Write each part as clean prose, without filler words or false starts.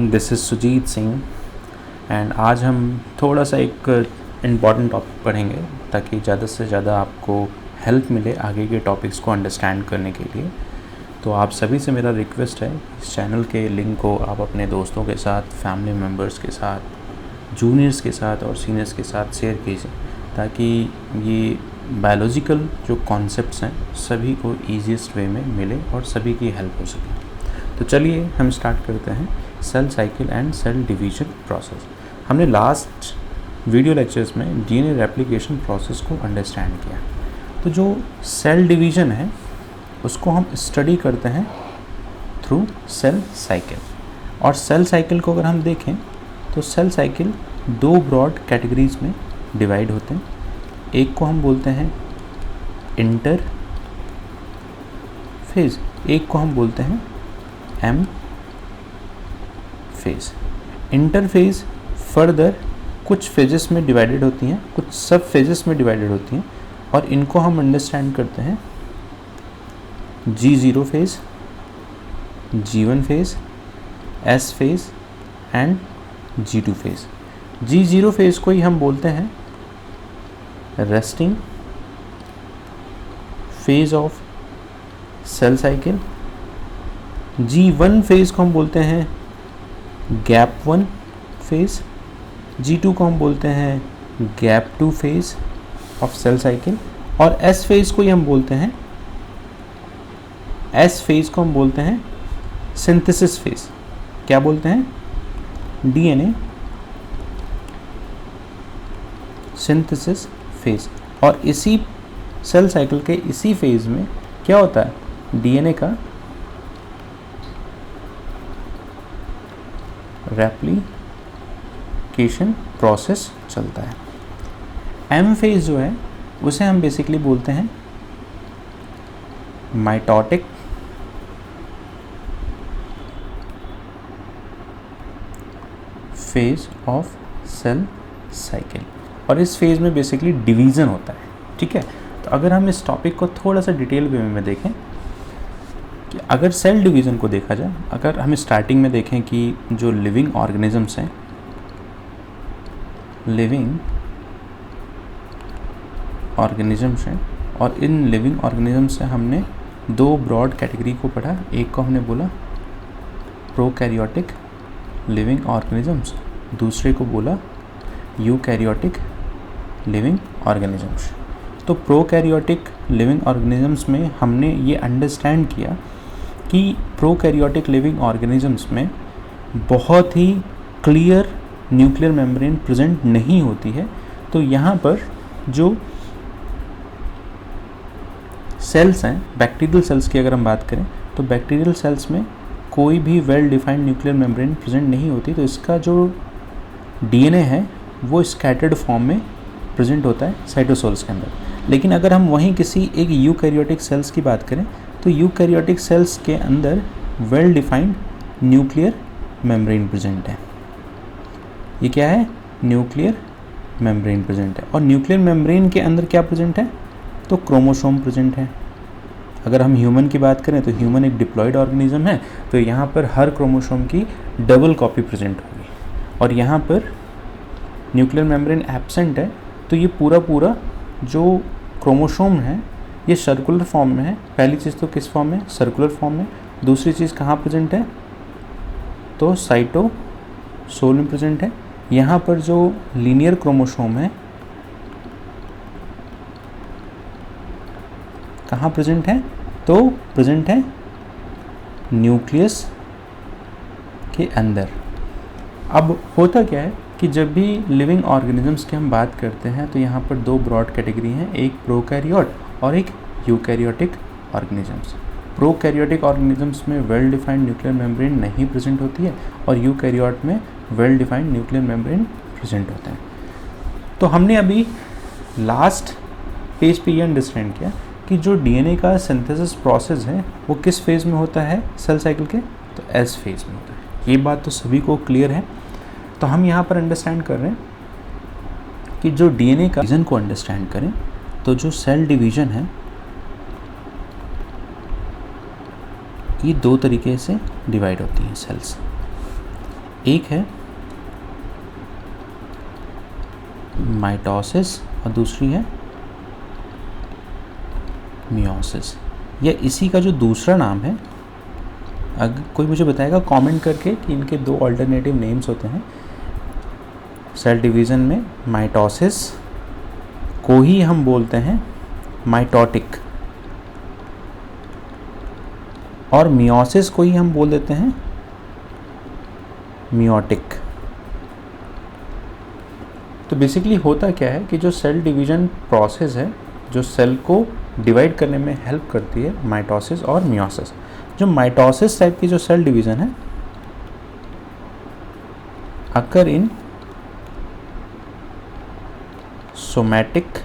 This is Sujit Singh and आज हम थोड़ा सा एक इम्पॉर्टेंट टॉपिक पढ़ेंगे ताकि ज़्यादा से ज़्यादा आपको हेल्प मिले आगे के टॉपिक्स को अंडरस्टैंड करने के लिए। तो आप सभी से मेरा रिक्वेस्ट है, इस चैनल के लिंक को आप अपने दोस्तों के साथ, फैमिली मेम्बर्स के साथ, जूनियर्स के साथ और सीनियर्स के साथ शेयर कीजिए ताकि ये बायोलॉजिकल जो कॉन्सेप्ट्स हैं सभी को ईजीएस्ट वे में मिले और सभी की हेल्प हो सके। तो चलिए हम स्टार्ट करते हैं cell cycle and cell division process. हमने लास्ट वीडियो लेक्चर्स में डीएनए रेप्लिकेशन प्रोसेस को अंडरस्टैंड किया। तो जो सेल डिवीजन है उसको हम स्टडी करते हैं थ्रू सेल साइकिल। और सेल साइकिल को अगर हम देखें तो सेल साइकिल दो ब्रॉड कैटेगरीज में डिवाइड होते हैं। एक को हम बोलते हैं इंटर फेज, एक को हम बोलते हैं M phase. Interphase further कुछ फेजेस में डिवाइडेड होती हैं, कुछ सब फेजेस में डिवाइडेड होती हैं और इनको हम अंडरस्टैंड करते हैं G0 phase, G1 phase, S phase and G2 phase. G0 phase को ही हम बोलते हैं resting phase of cell cycle. G1 phase को हम बोलते हैं गैप 1 फेज, G2 को हम बोलते हैं gap 2 phase of cell cycle और S फेज को ही हम बोलते हैं, S फेज को हम बोलते हैं सिंथेसिस फेज। क्या बोलते हैं? DNA synthesis phase. और इसी सेल साइकिल के इसी फेज में क्या होता है? डीएनए का रेप्लिकेशन प्रोसेस चलता है। एम फेज जो है उसे हम बेसिकली बोलते हैं mitotic phase of cell cycle और इस फेज में बेसिकली डिवीज़न होता है। ठीक है, तो अगर हम इस टॉपिक को थोड़ा सा डिटेल वे में देखें कि अगर सेल डिवीज़न को देखा जाए, अगर हम स्टार्टिंग में देखें कि जो लिविंग ऑर्गेनिजम्स हैं, लिविंग ऑर्गेनिजम्स हैं और इन लिविंग ऑर्गेनिजम्स से हमने दो ब्रॉड कैटेगरी को पढ़ा। एक को हमने बोला प्रोकैरियोटिक लिविंग ऑर्गेनिजम्स, दूसरे को बोला यूकैरियोटिक लिविंग ऑर्गेनिजम्स। तो प्रोकैरियोटिक लिविंग ऑर्गेनिजम्स में हमने ये अंडरस्टैंड किया कि प्रोकैरियोटिक लिविंग ऑर्गेनिजम्स में बहुत ही क्लियर न्यूक्लियर मेम्ब्रेन प्रेजेंट नहीं होती है। तो यहाँ पर जो सेल्स हैं, बैक्टीरियल सेल्स की अगर हम बात करें तो बैक्टीरियल सेल्स में कोई भी well defined nuclear membrane present नहीं होती। तो इसका जो डीएनए है वो स्कैटर्ड फॉर्म में प्रेजेंट होता है साइटोसोल्स के अंदर। लेकिन अगर हम वहीं किसी एक यूकैरियोटिक सेल्स की बात करें तो यूकैरियोटिक सेल्स के अंदर well defined nuclear membrane present है। ये क्या है? न्यूक्लियर मेम्ब्रेन प्रेजेंट है। और न्यूक्लियर मेम्ब्रेन के अंदर क्या प्रेजेंट है? तो क्रोमोसोम प्रेजेंट है। अगर हम ह्यूमन की बात करें तो ह्यूमन एक डिप्लॉयड ऑर्गेनिज्म है, तो यहाँ पर हर क्रोमोसोम की डबल कॉपी प्रेजेंट होगी। और यहाँ पर न्यूक्लियर मेम्ब्रेन एब्सेंट है, तो ये पूरा जो क्रोमोसोम है ये सर्कुलर फॉर्म में है। पहली चीज़ तो किस फॉर्म में? सर्कुलर फॉर्म में। दूसरी चीज़ कहाँ प्रेजेंट है? तो साइटोसोल में प्रेजेंट है। यहाँ पर जो लीनियर क्रोमोसोम है कहाँ प्रेजेंट है? तो प्रेजेंट है न्यूक्लियस के अंदर। अब होता क्या है कि जब भी लिविंग ऑर्गेनिजम्स की हम बात करते हैं तो यहाँ पर दो ब्रॉड कैटेगरी हैं, एक प्रोकैरियोट और एक यूकैरियोटिक ऑर्गेनिजम्स। प्रोकैरियोटिक ऑर्गेनिजम्स में वेल डिफाइंड न्यूक्लियर मेम्ब्रेन नहीं प्रेजेंट होती है और यूकैरियोट में well defined nuclear membrane present होते हैं। तो हमने अभी लास्ट पेज पे ये अंडरस्टैंड किया कि जो डीएनए का सिंथेसिस प्रोसेस है वो किस फेज़ में होता है सेल साइकिल के? तो एस फेज़ में होता है। ये बात तो सभी को क्लियर है। तो हम यहाँ पर अंडरस्टैंड कर रहे हैं कि जो डीएनए का डिवीज़न को अंडरस्टैंड करें तो जो सेल डिवीज़न है ये दो तरीके से डिवाइड होती हैं सेल्स। एक है माइटोसिस और दूसरी है मियोसिस, या इसी का जो दूसरा नाम है, अगर कोई मुझे बताएगा कमेंट करके कि इनके दो अल्टरनेटिव नेम्स होते हैं। सेल डिवीज़न में माइटोसिस को ही हम बोलते हैं माइटोटिक, और मियोसिस को ही हम बोल देते हैं मियोटिक। तो बेसिकली होता क्या है कि जो सेल डिवीज़न प्रोसेस है, जो सेल को डिवाइड करने में हेल्प करती है, माइटोसिस और मियोसिस। जो माइटोसिस टाइप की जो सेल डिवीज़न है अकर इन सोमैटिक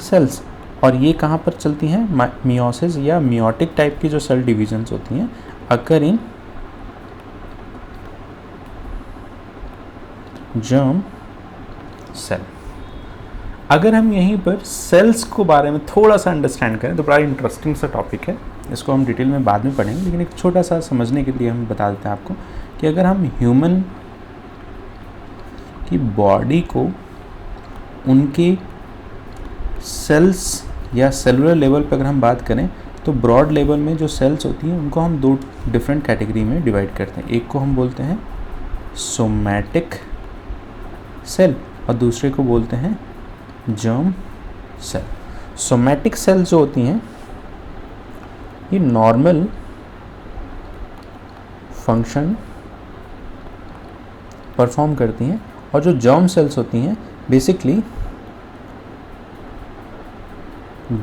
सेल्स, और ये कहाँ पर चलती हैं? मियोसिस या मियोटिक टाइप की जो सेल डिवीजन्स होती हैं अकर इन जर्म सेल। अगर हम यहीं पर सेल्स को बारे में थोड़ा सा अंडरस्टैंड करें तो बड़ा इंटरेस्टिंग सा टॉपिक है, इसको हम डिटेल में बाद में पढ़ेंगे, लेकिन एक छोटा सा समझने के लिए हम बता देते हैं आपको कि अगर हम ह्यूमन की बॉडी को उनके सेल्स या सेलुलर लेवल पर अगर हम बात करें तो ब्रॉड लेवल में जो सेल्स होती हैं उनको हम दो डिफरेंट कैटेगरी में डिवाइड करते हैं। एक को हम बोलते हैं सोमैटिक सेल और दूसरे को बोलते हैं जर्म सेल। सोमैटिक सेल्स जो होती हैं ये नॉर्मल फंक्शन परफॉर्म करती हैं, और जो जर्म सेल्स होती हैं बेसिकली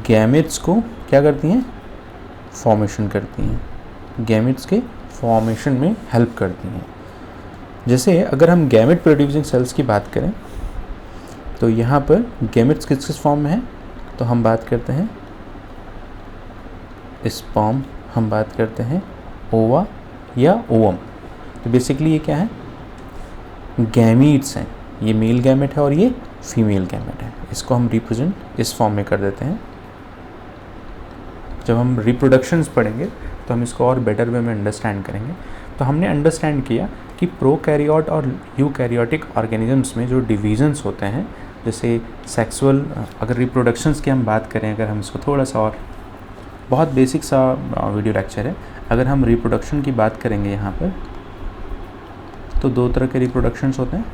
गैमेट्स को क्या करती हैं? फॉर्मेशन करती हैं, गैमेट्स के फॉर्मेशन में हेल्प करती हैं। जैसे अगर हम गैमेट प्रोड्यूसिंग सेल्स की बात करें तो यहाँ पर गैमेट्स किस किस फॉर्म में है? तो हम बात करते हैं स्पर्म, हम बात करते हैं ओवा या ओवम। तो बेसिकली ये क्या है? गैमीट्स हैं, ये मेल गैमेट है और ये फीमेल गैमेट है। इसको हम रिप्रेजेंट इस फॉर्म में कर देते हैं। जब हम रिप्रोडक्शंस पढ़ेंगे तो हम इसको और बेटर वे में अंडरस्टैंड करेंगे। तो हमने अंडरस्टैंड किया कि प्रोकैरियोट और यूकैरियोटिक ऑर्गेनिजम्स में जो डिवीजन्स होते हैं, जैसे सेक्सुअल, अगर रिप्रोडक्शंस की हम बात करें, अगर हम इसको थोड़ा सा और बहुत बेसिक सा वीडियो लेक्चर है, अगर हम रिप्रोडक्शन की बात करेंगे यहाँ पर तो दो तरह के रिप्रोडक्शंस होते हैं,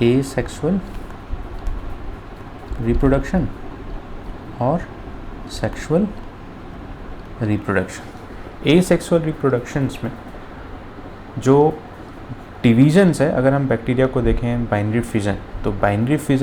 एसेक्सुअल रिप्रोडक्शन और सेक्सुअल रिप्रोडक्शन। एसेक्सुअल रिप्रोडक्शंस में जो डिवीजन्स है, अगर हम बैक्टीरिया को देखें बाइनरी फिजन, तो बाइनरी फिजन